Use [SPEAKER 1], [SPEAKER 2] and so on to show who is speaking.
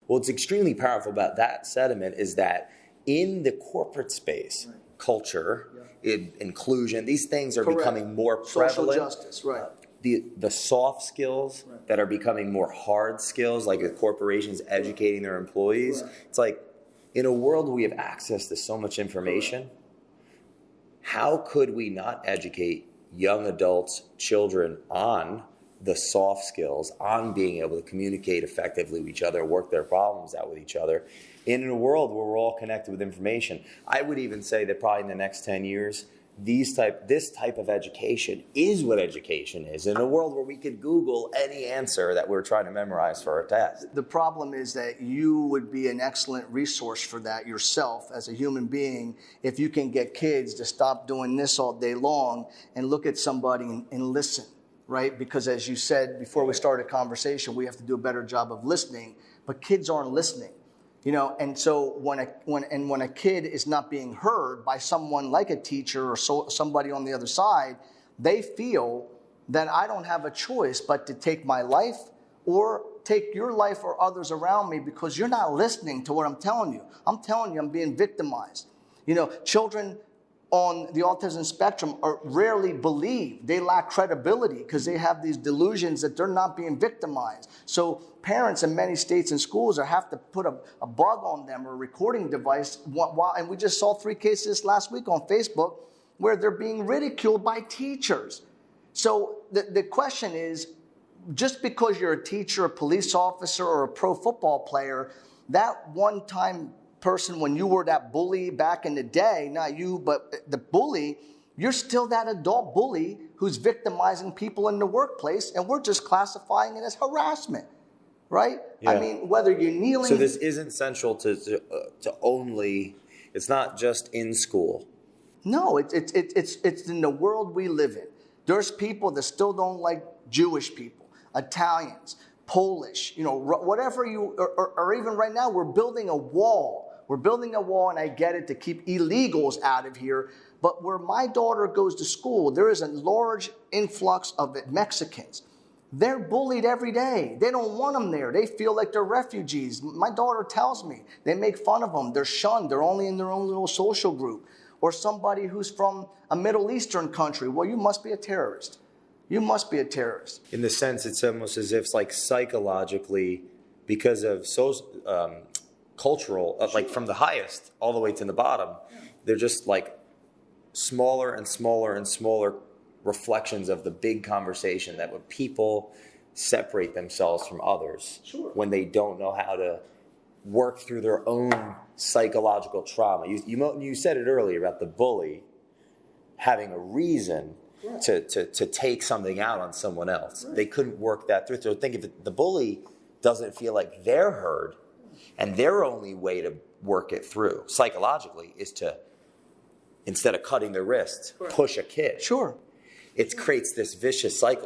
[SPEAKER 1] What's extremely powerful about that sentiment is that in the corporate space, culture, inclusion, these things are becoming more prevalent.
[SPEAKER 2] Social justice, right.
[SPEAKER 1] The soft skills that are becoming more hard skills, like the corporations educating their employees. It's like, in a world where we have access to so much information, how could we not educate young adults, children on the soft skills, on being able to communicate effectively with each other, work their problems out with each other, in a world where we're all connected with information? I would even say that probably in the next 10 years, this type of education is what education is, in a world where we could Google any answer that we're trying to memorize for a test.
[SPEAKER 2] The problem is that you would be an excellent resource for that yourself as a human being if you can get kids to stop doing this all day long and look at somebody and listen, right? Because as you said before we started a conversation, we have to do a better job of listening, but kids aren't listening. And so when a kid is not being heard by someone like a teacher or somebody on the other side, they feel that I don't have a choice but to take my life or take your life or others around me because you're not listening to what I'm telling you. I'm telling you I'm being victimized. Children on the autism spectrum are rarely believed. They lack credibility because they have these delusions that they're not being victimized. So parents in many states and schools have to put a bug on them or a recording device. And we just saw 3 cases last week on Facebook where they're being ridiculed by teachers. So the question is, just because you're a teacher, a police officer, or a pro football player, that one-time person when you were that bully back in the day, not you, but the bully, you're still that adult bully who's victimizing people in the workplace, and we're just classifying it as harassment, right? Yeah. I mean, whether you're kneeling...
[SPEAKER 1] So this isn't central to only... It's not just in school.
[SPEAKER 2] No, it's in the world we live in. There's people that still don't like Jewish people, Italians, Polish, whatever or even right now, we're building a wall. We're building a wall, and I get it, to keep illegals out of here. But where my daughter goes to school, there is a large influx of Mexicans. They're bullied every day. They don't want them there. They feel like they're refugees. My daughter tells me they make fun of them. They're shunned. They're only in their own little social group. Or somebody who's from a Middle Eastern country. Well, you must be a terrorist. You must be a terrorist.
[SPEAKER 1] In the sense, it's almost as if it's like psychologically, because of cultural, like from the highest all the way to the bottom, they're just like smaller and smaller and smaller reflections of the big conversation that when people separate themselves from others, when they don't know how to work through their own psychological trauma. You said it earlier about the bully having a reason to take something out on someone else. Right. They couldn't work that through. So think if the bully doesn't feel like they're heard, and their only way to work it through psychologically is to, instead of cutting their wrist, push a kid.
[SPEAKER 2] Sure.
[SPEAKER 1] It creates this vicious cycle.